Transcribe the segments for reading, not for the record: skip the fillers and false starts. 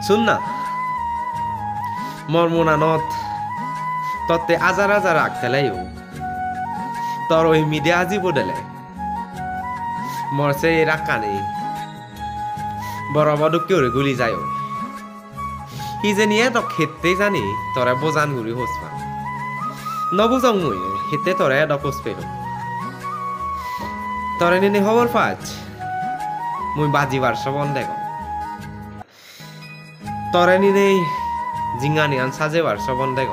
শুন না মোর মনানত তত্তে আজার আজার রাগ খেলাইও তোর ওই মিডিয়া আজি বদলে মোর সে রাগ কানে বড় বড় কেউ গুলি যায় সি যে নিয়ে তো খেতে জানি তোরা বোজান গুড়ি হোসপা নবুজং মুই খেতে তোরা ডপোস পেল তোরা নিনে খবর পাঁচ মুই বাজিবার সবন দেখ তোরা নিনে জিঙ্গানি আন সাজেবার সবন দেখ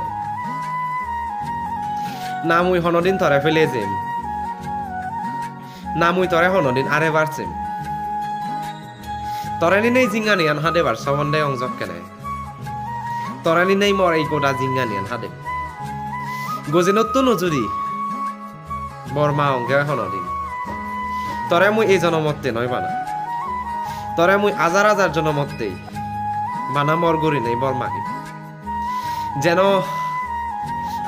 না মুই হনদিন তোরা ফেলে যেম না মুই তোরা হনদিন আরে বাড়ছেম তোরা নিনে জিঙ্গানি আন হাদেবার সবন দেয় অংজক কেনে তোরা নিনেই মর এই গোটা জিঙ্গানি আন হাদে গজেনত্ব নজুরি বর্মা অঙ্গে হনদিন তরে মুই এই জনমতে নয় বানা তরে মুই আজার আজার জনমতেই বানা মর গরি নেই বর্মাকে যেন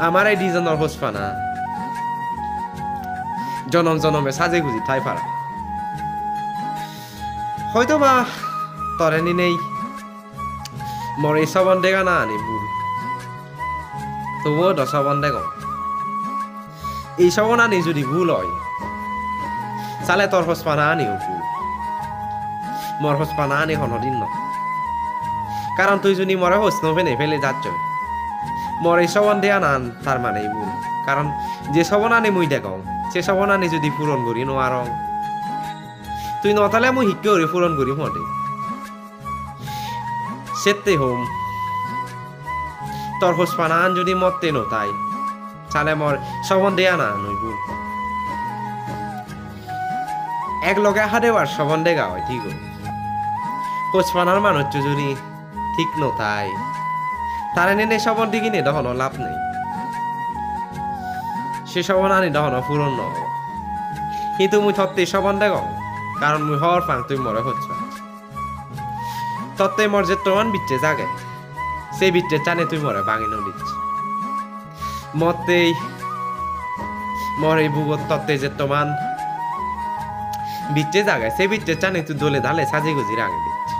আমার এই ডিজনের হোস পানা জনম জনমে সাজে গুজি ঠাই পারা হয়তো বা তরে নি নেই মর এই সবন দেখা না আনি ভুল তবুও দশবন দেখ এই সবন আনি যদি ভুল হয় চালে তোর হসপানা আনি ভুল মর হসপানা আনি হনদিন ন কারণ তুই যদি মরে হস নভেনে ফেলে যাচ্ছ মর এই সবন দেয়া নান তার মানে ভুল কারণ যে সবন আনি মুই দেখ সে সবন আনি যদি পূরণ করি নোয়ার তুই নতালে মুই শিক্ষে করি পূরণ করি মতে সেতে হোম তোর হসপানা আন যদি মতে নতাই চালে মর সবন দেয়া না নই ভুল এক লগে হাদেবার সবন দেখা হয় ঠিক হসপানার মানুষ যদি ঠিক নতাই তারে নেনে সবন দিকে নে দহন লাভ নেই সে সবন আনি দহন পূরণ ন কিন্তু মুই থত্তে সবন দেখ কারণ মুই হর ফাং তুই মরে হচ্ছে তত্তে মর যে তোমান বিচ্ছে জাগে সেই বিচ্ছে টানে তুই মরে ভাঙি নদিচ্ছ মতেই মর এই বুগত তত্তে যে তোমান বিচ্ছে জাগে সেই বিচ্ছে টানে তুই দোলে ধালে সাজি গুজি রাগে দিচ্ছ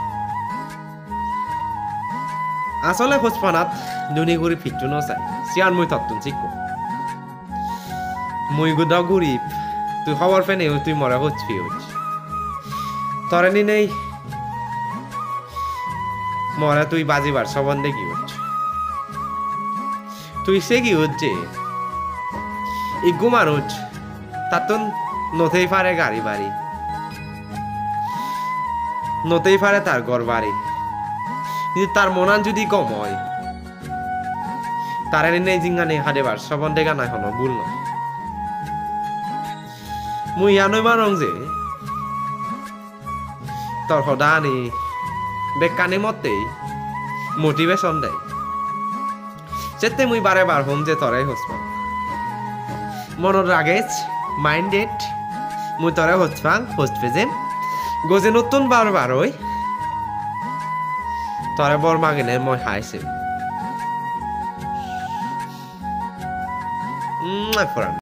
আসলে হোসপানাত দুনি ঘুরি ফিট্টু নচাই সিয়ান মুই তত্তুন শিখো মুই গুদা গরিব তুই খবর ফেনে তুই মরে হচ্ছি তরে নি নেই মরা তুই বাজিবার সবন দেখি হচ্ছে তুই সে কি হচ্ছে ইগু মানুষ তার তো নতেই পারে গাড়ি বাড়ি নতেই পারে তার ঘর বাড়ি কিন্তু তার মনান যদি কম হয় তার নেই জিঙ্গানে হাদেবার সবন দেখা নাই হনো ভুল ন মুই ইয়ানই মানং যে তোর সদানি বেকানি মতেই মোটিভেশন দেয় যেতে মুই বারে বার হোম যে তরে হসপাং মনত রাগেজ মাইন্ডেড মুই তরে হসপাং হোস্ট পেজেম গজে নতুন বার হই তরে বর মাগিনে মই হাইছে ফরান